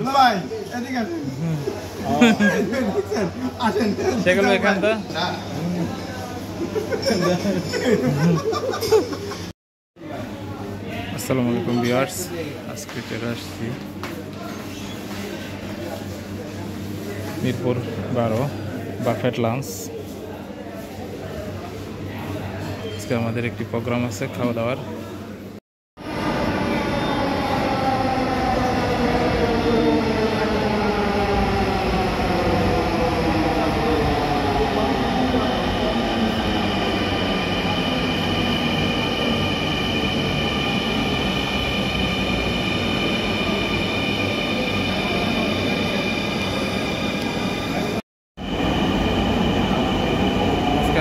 ভাই এদিকে আসেন আসেন সেগুলো এখান তো আসসালামু আলাইকুম ভিউয়ার্স, আজকে চলে আসছি মিরপুর 12 বাফেট লাঞ্চ। আজকে আমাদের একটি প্রোগ্রাম আছে খাওয়া দাওয়ার।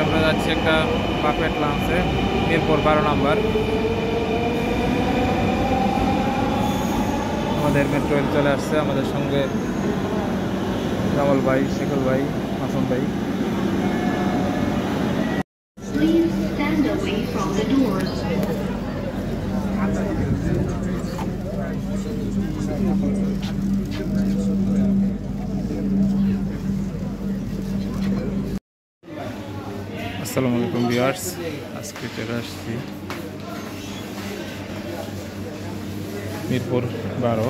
আমরা যাচ্ছি একটা বাফেট লাঞ্চে মিরপুর 12 নম্বর। আমাদের মেট্রো রেল চলে আসছে, আমাদের সঙ্গে রামল ভাই, শিকল ভাই, মাসুম ভাই। আসসালামু আলাইকুম ভিউয়ার্স, আজকে চলে আসছি মিরপুর 12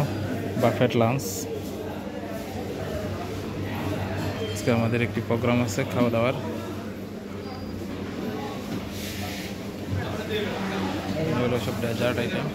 বাফেট লাঞ্চ। আজকে আমাদের একটি প্রোগ্রাম আছে খাওয়া দাওয়ার। হলো সব ডেজার্ট আইটেম।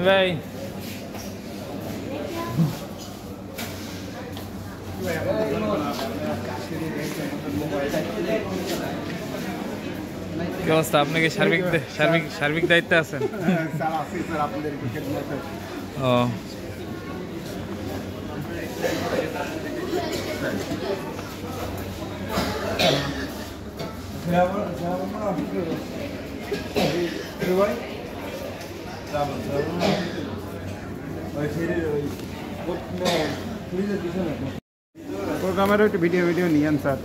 ভাই কি অবস্থা? আপনি কি সার্বিক দায়িত্বে আছেন? ও প্রোগ্রামেরও একটু ভিডিও নিয়েন স্যার।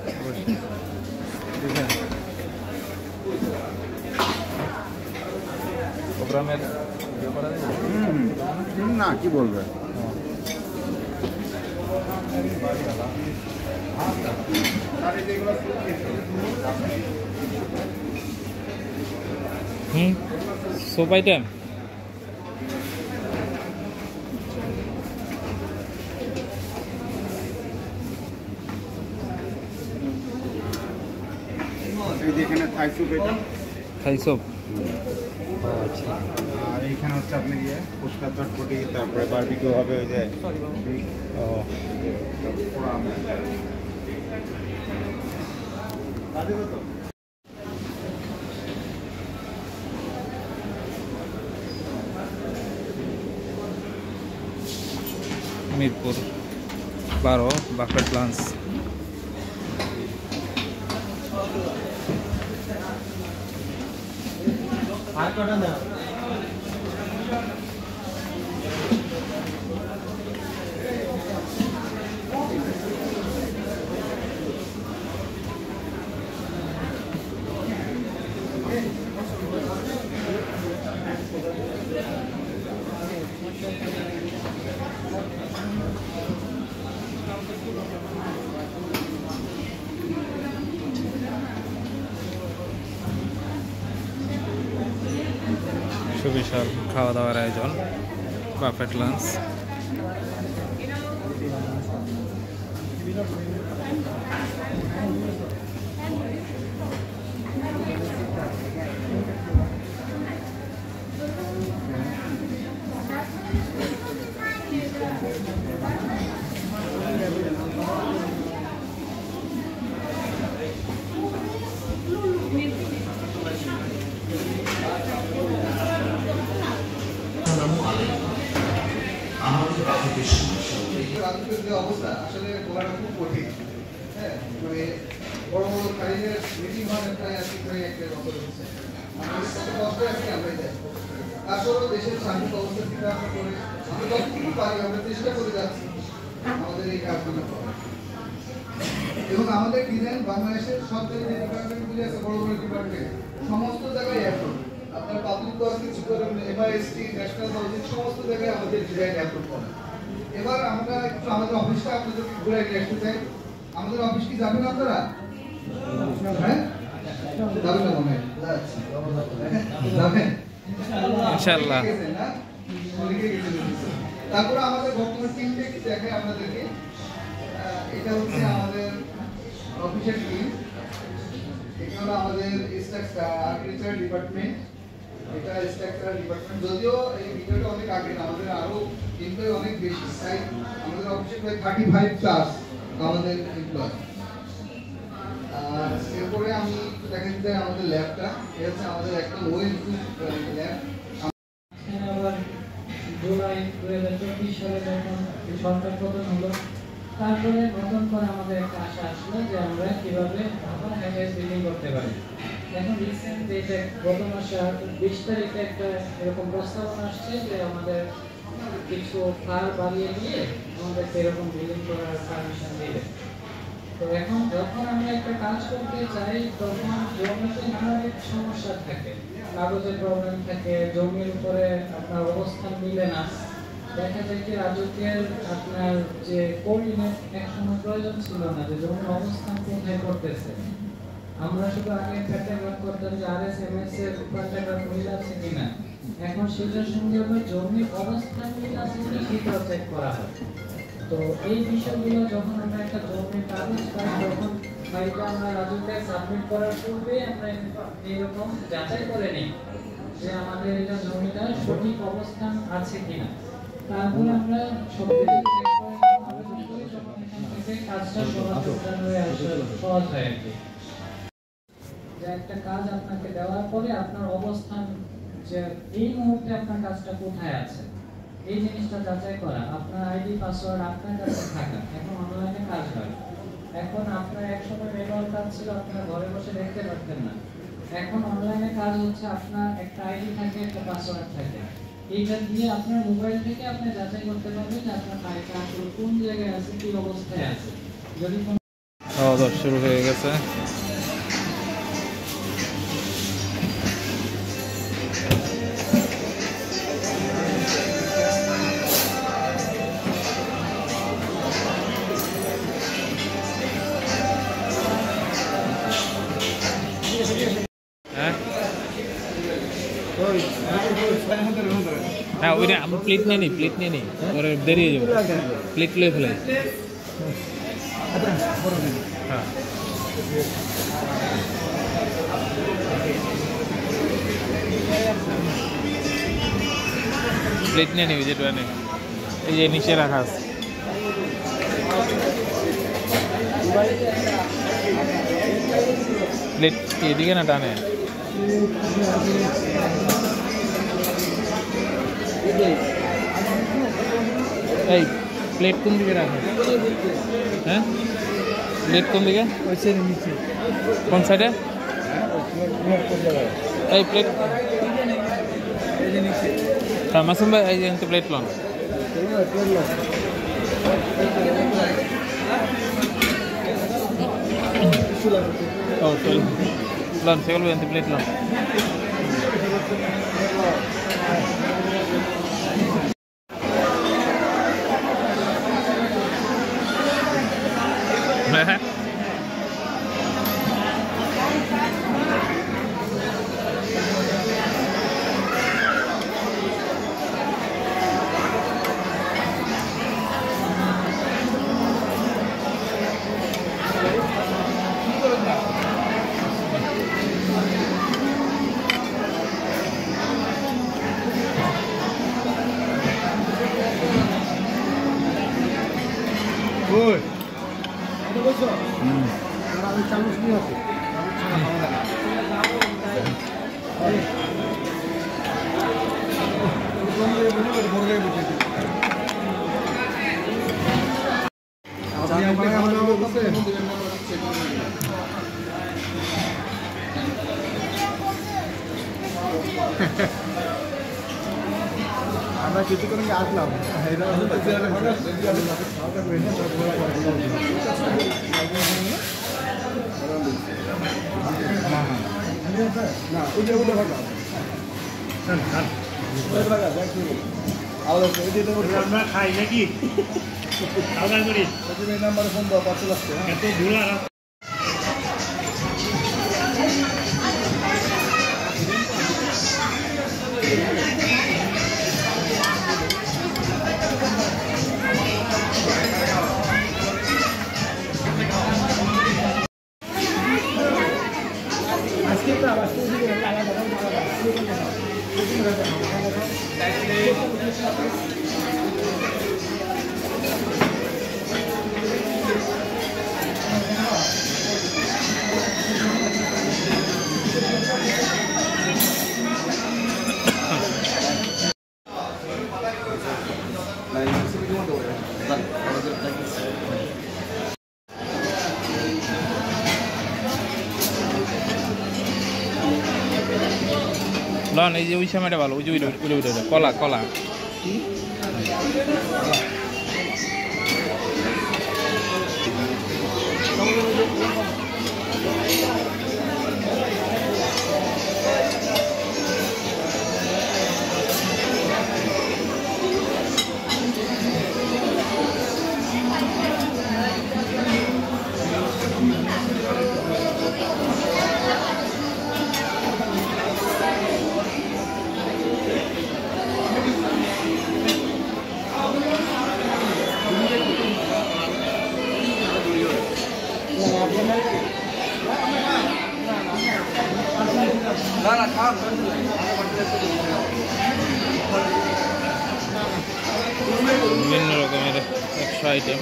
প্রোগ্রামের না কি বলবে সোপ আইটেম। এখানে থাই স্যুপ, এটা থাই স্যুপ। আর এইখানে হচ্ছে আপনি গিয়ে ফুচকা চটপটি, তারপরে বারবিকিউ হবে ওই যে মিরপুর 12 বাফেট লাঞ্চ। আর কটা না সুবিশাল খাওয়া দাওয়ার আয়োজন, বাফেট লাঞ্চ। অবস্থা আসলে বলাটা খুব কঠিন। হ্যাঁ, মানে বড় বড় কারিগরের মিটিং হয় প্রায় আজকে প্রায় একটা বছর হচ্ছে। কষ্ট আজকে আমরা যাই। তারপরেও দেশের সার্বিক অবস্থা থেকে আমরা করে আমরা যতটুকু পারি আমরা চেষ্টা করে যাচ্ছি আমাদের এই কাজগুলো করার। এবং আমাদের ডিজাইন বাংলাদেশের সব জায়গায় যে ডিপার্টমেন্টগুলি আছে, বড় বড় ডিপার্টমেন্ট সমস্ত জায়গায় অ্যাপ্রুভ। আপনার পাবলিক তো কিছু করেন, এমআইএসটি, ন্যাশনাল হাউজিং সমস্ত জায়গায় আমাদের ডিজাইন অ্যাপ্রুভ করা। এবার আমরা একটু আমাদের অফিসটা আপনাদেরকে ঘুরে নিয়ে আসতে চাই। আমাদের অফিস কি যাবেন আপনারা? হ্যাঁ, যাবেন না মনে হয়? যাবেন ইনশাআল্লাহ। তারপরে আমাদের বর্তমান টিমটা কি দেখায় আপনাদেরকে। এটা হচ্ছে আমাদের অফিসের টিম। এটা হলো আমাদের আর্কিটেকচার ডিপার্টমেন্ট। এটা স্ট্রাকচারাল ডিপার্টমেন্ট। যদিও এই ভিডিওটা অনেক আগে, আমাদের আরো এমপ্লয়ি অনেক বেশি। তাই আমাদের অফিসে প্রায় 35 প্লাস আমাদের এমপ্লয়ি। আর এরপরে আমি দেখা দিতে আমাদের ল্যাবটা, এটা হচ্ছে আমাদের একটা ওয়েল ল্যাব। জুলাই 2024 সালে যখন সরকার পতন হলো, তারপরে নতুন করে আমাদের একটা আশা আসলো যে আমরা কিভাবে আবার হাইরাইজ বিল্ডিং করতে পারি। এখন রিসেন্ট ডেটে গত মাসে 20 তারিখে একটা এরকম প্রস্তাবনা আসছে যে আমাদের কিছু ফ্লোর বাড়িয়ে দিয়ে আমাদের এরকম বিল্ডিং করার পারমিশন দিবে। তো এখন যখন আমরা একটা কাজ করতে চাই তখন জমিতে নানা সমস্যা থাকে, কাগজের প্রবলেম থাকে, জমির উপরে আপনার অবস্থান মিলে না। দেখা যায় কি রাজুকের আপনার যে কোঅর্ডিনেট একসময় প্রয়োজন ছিল না, যে জমির অবস্থান কোথায় করতেছে। আমরা শুধু আগে ক্যাটাগরি করতাম যে আরএসএমএস এর ক্যাটাগরি মিল আছে কিনা। এখন সেটার সঙ্গে আমরা জমির অবস্থান মিল আছে কিনা সেটাও চেক করা হয়। তো এই বিষয়গুলো যখন আমরা একটা জমির কাগজ পাই তখন ফাইলটা আমরা রাজুকে সাবমিট করার পূর্বে আমরা এরকম যাচাই করে নিই যে আমাদের এটা জমিটা সঠিক অবস্থান আছে কিনা। তারপরে আমরা সব কিছু চেক করে আবেদন করি, তখন এখান থেকে কাজটা সমাধান হয়ে আসে, সহজ হয় আর কি। যে একটা কাজ আপনাকে দেওয়ার পরে আপনার অবস্থান, যে এই মুহূর্তে আপনার কাজটা কোথায় আছে এই জিনিসটা যাচাই করা, আপনার আইডি পাসওয়ার্ড আপনার কাছে থাকা। এখন অনলাইনে কাজ হয়। এখন আপনার একসময় ম্যানুয়াল কাজ ছিল, আপনারা ঘরে বসে দেখতে পারতেন না। এখন অনলাইনে কাজ হচ্ছে আপনার একটা আইডি থাকে, একটা পাসওয়ার্ড থাকে। এইটা দিয়ে আপনার মোবাইল থেকে আপনি যাচাই করতে পারবেন যে আপনার ফাইলটা আসলে কোন জায়গায় আছে, কি অবস্থায় আছে। যদি খাওয়া দাওয়া শুরু হয়ে গেছে। হ্যাঁ, ওইটা আমরা প্লেট নিয়ে নিই, প্লেট নিয়ে নিই, পরে দেরি হয়ে যাবে। প্লেট লয়ে ফেলে। হ্যাঁ, প্লেট নিয়ে নিবি, যেটা নেই এই যে নিচে রাখা আছে। প্লেট এদিকে না টানে। এই প্লেট কোন দিকে রাখা? হ্যাঁ, প্লেট কোন দিকে? কোন সাইডে? এই প্লেট। হ্যাঁ মাসুম ভাই, এই যে প্লেট লন। ও চল লন, সেগুলো প্লেট লন। আমরা কিছুক্ষণ আগে আসলাম আমরা খাই নাকি আলাদা করি নাম্বারে ফোন দাও পাঁচ লাগছে এত ধুলা লন এই যে ওই সময়টা ভালো, ওই যে ওইটা কলা কলা বিভিন্ন রকমের 100 আইটেম।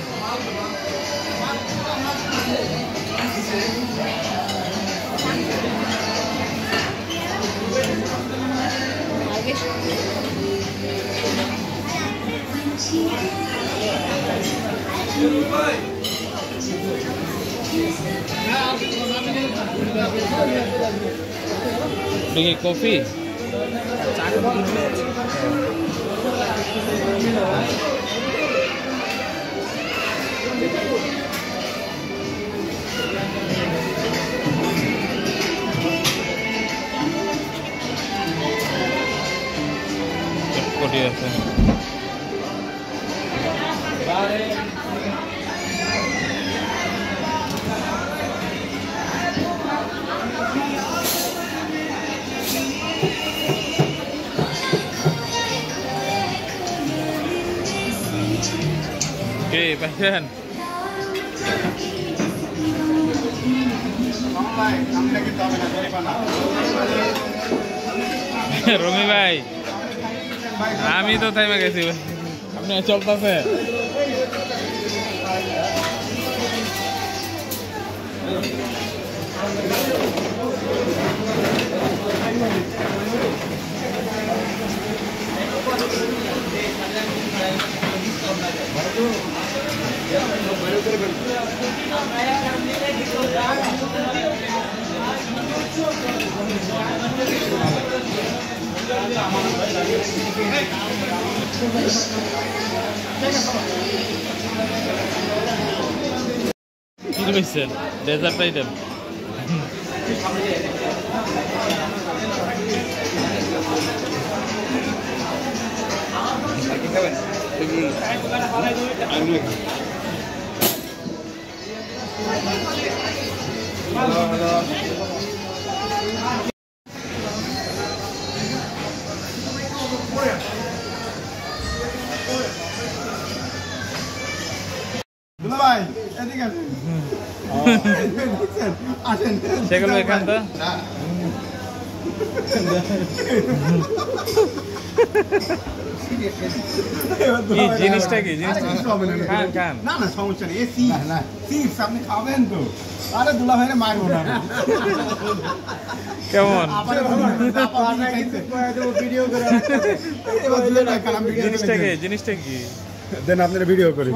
কফি চটপটি আছে। কে পাইছেন? রমি ভাই, আমি তো থাইমা গেছি, আপনি চলতেছে। কি পেয়েছেন? Dessert item. ভাই এদিকে আসেন সেগুলো এখান তো জিনিসটা কি খান খান না না সমস্যা নেই চিপস আপনি খাবেন তো আরে দুলা ভাইরে মারবো না কেমন জিনিসটা কি দেন আপনারা ভিডিও করি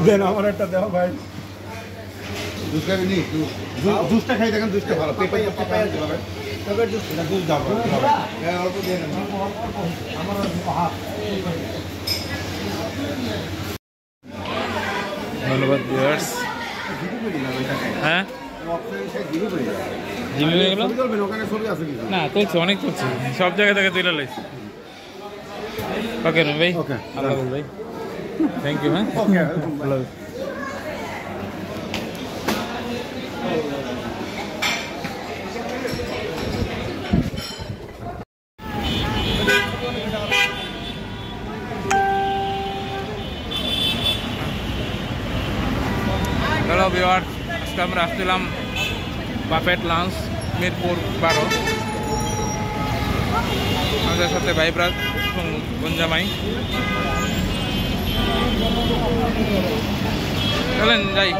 দেন আমার একটা দেও ভাই জুসটা খাই দেখেন জুসটা ভালো পেপার জুস দাও অল্প দিয়ে ধন্যবাদ ভিউয়ার্স হ্যাঁ জিমি হয়ে গেল না তুলছে অনেক তুলছে সব জায়গা থেকে তুলে লাইছি ওকে রুম ভাই আল্লাহ ভাই থ্যাংক ইউ হ্যাঁ আল্লাহ হ্যালো ভিউয়ার্স আজকে আমরা আসছিলাম বাফেট লাঞ্চ মিরপুর 12 আমাদের সাথে ভাইব্রাজ এবং গঞ্জামাই চলেন যাই